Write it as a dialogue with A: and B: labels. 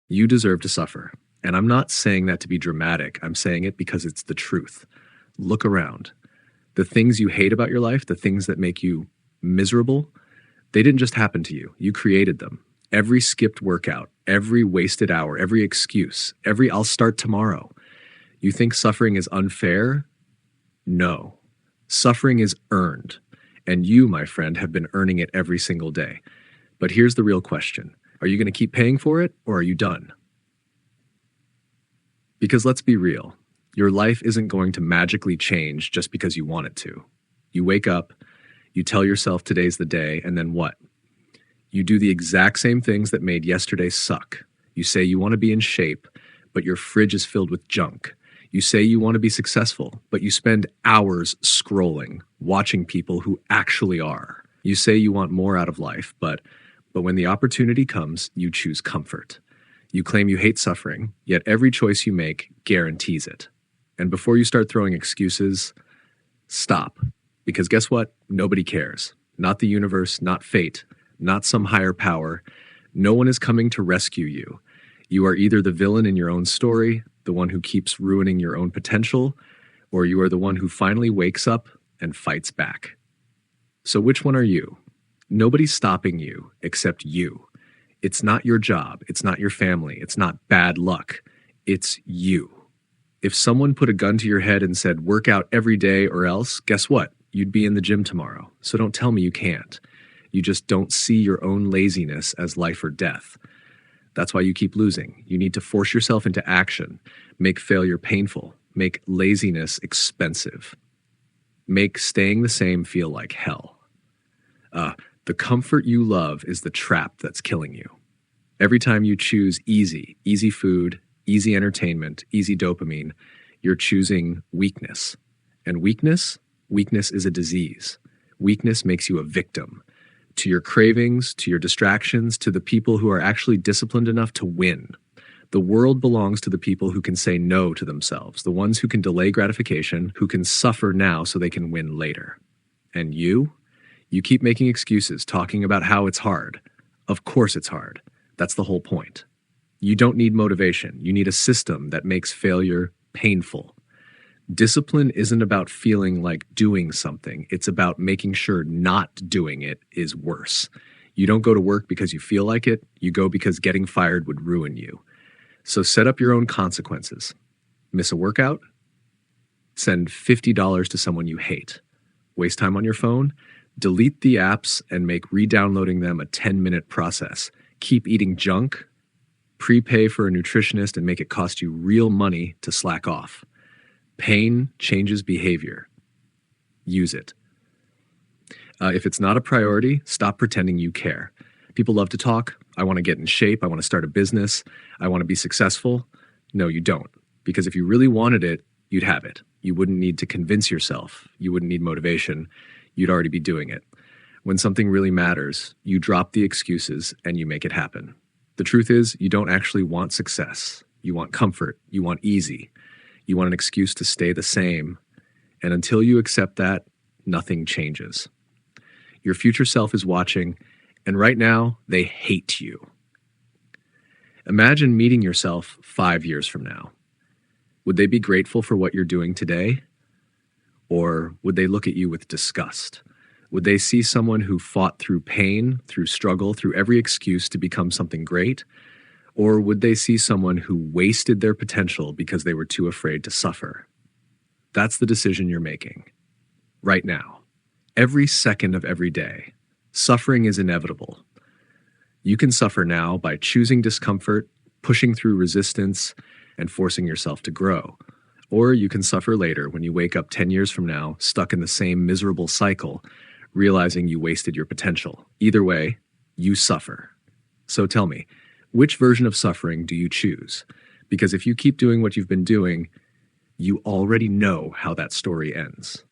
A: You deserve to suffer. And I'm not saying that to be dramatic. I'm saying it because it's the truth. Look around. The things you hate about your life, the things that make you miserable, they didn't just happen to you. You created them. Every skipped workout, every wasted hour, every excuse, every I'll start tomorrow. You think suffering is unfair? No. Suffering is earned. And you, my friend, have been earning it every single day. But here's the real question. Are you going to keep paying for it, or are you done? Because let's be real. Your life isn't going to magically change just because you want it to. You wake up, you tell yourself today's the day, and then what? You do the exact same things that made yesterday suck. You say you want to be in shape, but your fridge is filled with junk. You say you want to be successful, but you spend hours scrolling, watching people who actually are. You say you want more out of life, but when the opportunity comes, you choose comfort. You claim you hate suffering, yet every choice you make guarantees it. And before you start throwing excuses, stop. Because guess what? Nobody cares. Not the universe, not fate, not some higher power. No one is coming to rescue you. You are either the villain in your own story, the one who keeps ruining your own potential, or you are the one who finally wakes up and fights back. So which one are you? Nobody's stopping you except you. It's not your job. It's not your family. It's not bad luck. It's you. If someone put a gun to your head and said, work out every day or else, guess what? You'd be in the gym tomorrow. So don't tell me you can't. You just don't see your own laziness as life or death. That's why you keep losing. You need to force yourself into action, make failure painful, make laziness expensive, make staying the same feel like hell. The comfort you love is the trap that's killing you. Every time you choose easy food, easy entertainment, easy dopamine, you're choosing weakness. And weakness is a disease. Weakness makes you a victim to your cravings, to your distractions, to the people who are actually disciplined enough to win. The world belongs to the people who can say no to themselves, the ones who can delay gratification, who can suffer now so they can win later. And you keep making excuses, talking about how it's hard. Of course it's hard. That's the whole point. You don't need motivation. You need a system that makes failure painful. Discipline isn't about feeling like doing something. It's about making sure not doing it is worse. You don't go to work because you feel like it. You go because getting fired would ruin you. So set up your own consequences. Miss a workout? Send $50 to someone you hate. Waste time on your phone? Delete the apps and make re-downloading them a 10-minute process. Keep eating junk? Prepay for a nutritionist and make it cost you real money to slack off. Pain changes behavior. Use it. If it's not a priority, stop pretending you care. People love to talk. I want to get in shape. I want to start a business. I want to be successful. No, you don't. Because if you really wanted it, you'd have it. You wouldn't need to convince yourself. You wouldn't need motivation. You'd already be doing it. When something really matters, you drop the excuses and you make it happen. The truth is, you don't actually want success. You want comfort. You want easy. You want an excuse to stay the same. And until you accept that, nothing changes. Your future self is watching, and right now, they hate you. Imagine meeting yourself 5 years from now. Would they be grateful for what you're doing today? Or would they look at you with disgust? Would they see someone who fought through pain, through struggle, through every excuse to become something great? Or would they see someone who wasted their potential because they were too afraid to suffer? That's the decision you're making. Right now. Every second of every day. Suffering is inevitable. You can suffer now by choosing discomfort, pushing through resistance, and forcing yourself to grow. Or you can suffer later when you wake up 10 years from now, stuck in the same miserable cycle, realizing you wasted your potential. Either way, you suffer. So tell me, which version of suffering do you choose? Because if you keep doing what you've been doing, you already know how that story ends.